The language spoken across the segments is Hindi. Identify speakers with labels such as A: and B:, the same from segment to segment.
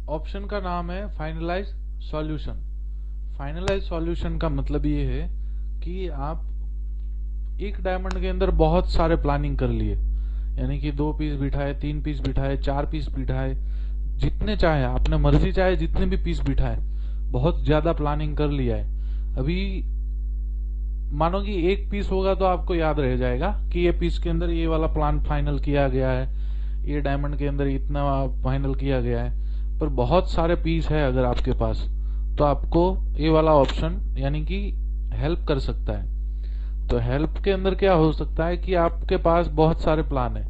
A: ऑप्शन का नाम है फाइनलाइज सॉल्यूशन। फाइनलाइज सॉल्यूशन का मतलब ये है कि आप एक डायमंड के अंदर बहुत सारे प्लानिंग कर लिए, यानी कि 2 पीस बिठाए, 3 पीस बिठाए, 4 पीस बिठाए, जितने चाहे आपने मर्जी चाहे जितने भी पीस बिठाए, बहुत ज्यादा प्लानिंग कर लिया है। अभी मानो कि एक पीस होगा तो आपको याद रह जाएगा कि ये पीस के अंदर ये वाला प्लान फाइनल किया गया है, ये डायमंड के अंदर इतना फाइनल किया गया है। पर बहुत सारे पीस है अगर आपके पास, तो आपको ये वाला ऑप्शन यानी कि हेल्प कर सकता है। तो हेल्प के अंदर क्या हो सकता है कि आपके पास बहुत सारे प्लान है,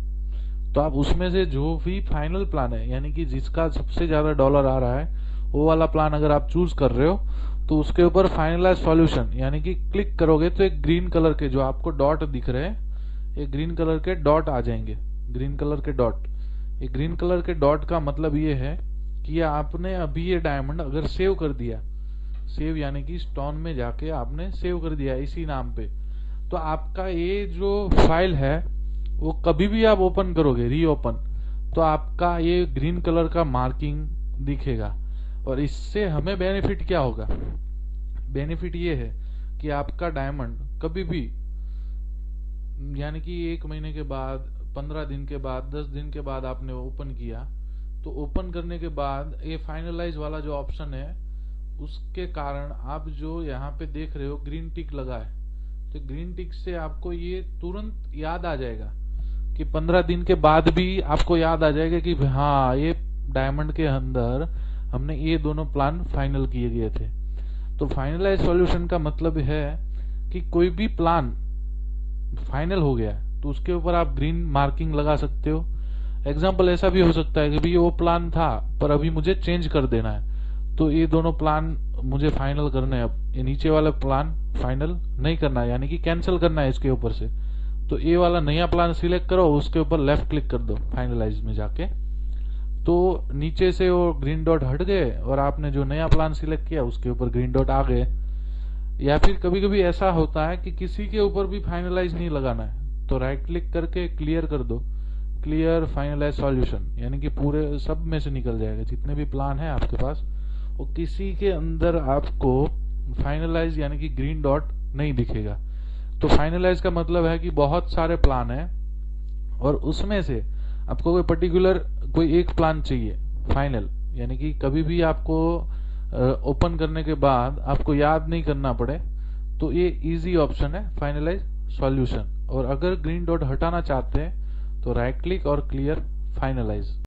A: तो आप उसमें से जो भी फाइनल प्लान है, यानी कि जिसका सबसे ज्यादा डॉलर आ रहा है, वो वाला प्लान अगर आप चूज कर रहे हो, तो उसके ऊपर फाइनलाइज सॉल्यूशन यानी कि क्लिक करोगे तो एक ग्रीन कलर के जो आपको डॉट दिख रहे हैं, एक ग्रीन कलर के डॉट आ जाएंगे। ग्रीन कलर के डॉट, ये ग्रीन कलर के डॉट का मतलब ये है कि आपने अभी ये डायमंड अगर सेव कर दिया, सेव यानी कि स्टोन में जाके आपने सेव कर दिया इसी नाम पे, तो आपका ये जो फाइल है वो कभी भी आप ओपन करोगे, रीओपन, तो आपका ये ग्रीन कलर का मार्किंग दिखेगा। और इससे हमें बेनिफिट क्या होगा? बेनिफिट ये है कि आपका डायमंड कभी भी, यानी कि 1 महीने के बाद, 15 दिन के बाद, 10 दिन के बाद आपने ओपन किया, तो ओपन करने के बाद ये फाइनलाइज वाला जो ऑप्शन है उसके कारण आप जो यहाँ पे देख रहे हो ग्रीन टिक लगा है, तो ग्रीन टिक से आपको ये तुरंत याद आ जाएगा कि 15 दिन के बाद भी आपको याद आ जाएगा कि हाँ, ये डायमंड के अंदर हमने ये दोनों प्लान फाइनल किए गए थे। तो फाइनलाइज सॉल्यूशन का मतलब है कि कोई भी प्लान फाइनल हो गया तो उसके ऊपर आप ग्रीन मार्किंग लगा सकते हो। एग्जाम्पल ऐसा भी हो सकता है कि भाई वो प्लान था पर अभी मुझे चेंज कर देना है, तो ये दोनों प्लान मुझे फाइनल करने हैं, अब ये नीचे वाला प्लान फाइनल नहीं करना है, यानी कि कैंसिल करना है इसके ऊपर से, तो ये वाला नया प्लान सिलेक्ट करो, उसके ऊपर लेफ्ट क्लिक कर दो फाइनलाइज में जाके, तो नीचे से वो ग्रीन डॉट हट गए और आपने जो नया प्लान सिलेक्ट किया उसके ऊपर ग्रीन डॉट आ गए। या फिर कभी कभी ऐसा होता है कि किसी के ऊपर भी फाइनलाइज नहीं लगाना है, तो राइट क्लिक करके क्लियर कर दो, क्लियर फाइनलाइज सॉल्यूशन, यानी कि पूरे सब में से निकल जाएगा जितने भी प्लान है आपके पास, वो किसी के अंदर आपको फाइनलाइज यानी कि ग्रीन डॉट नहीं दिखेगा। तो फाइनलाइज का मतलब है कि बहुत सारे प्लान है और उसमें से आपको कोई पर्टिकुलर कोई एक प्लान चाहिए फाइनल, यानी कि कभी भी आपको ओपन करने के बाद आपको याद नहीं करना पड़े, तो ये इजी ऑप्शन है फाइनलाइज सॉल्यूशन। और अगर ग्रीन डॉट हटाना चाहते हैं तो राइट क्लिक और क्लियर फाइनलाइज।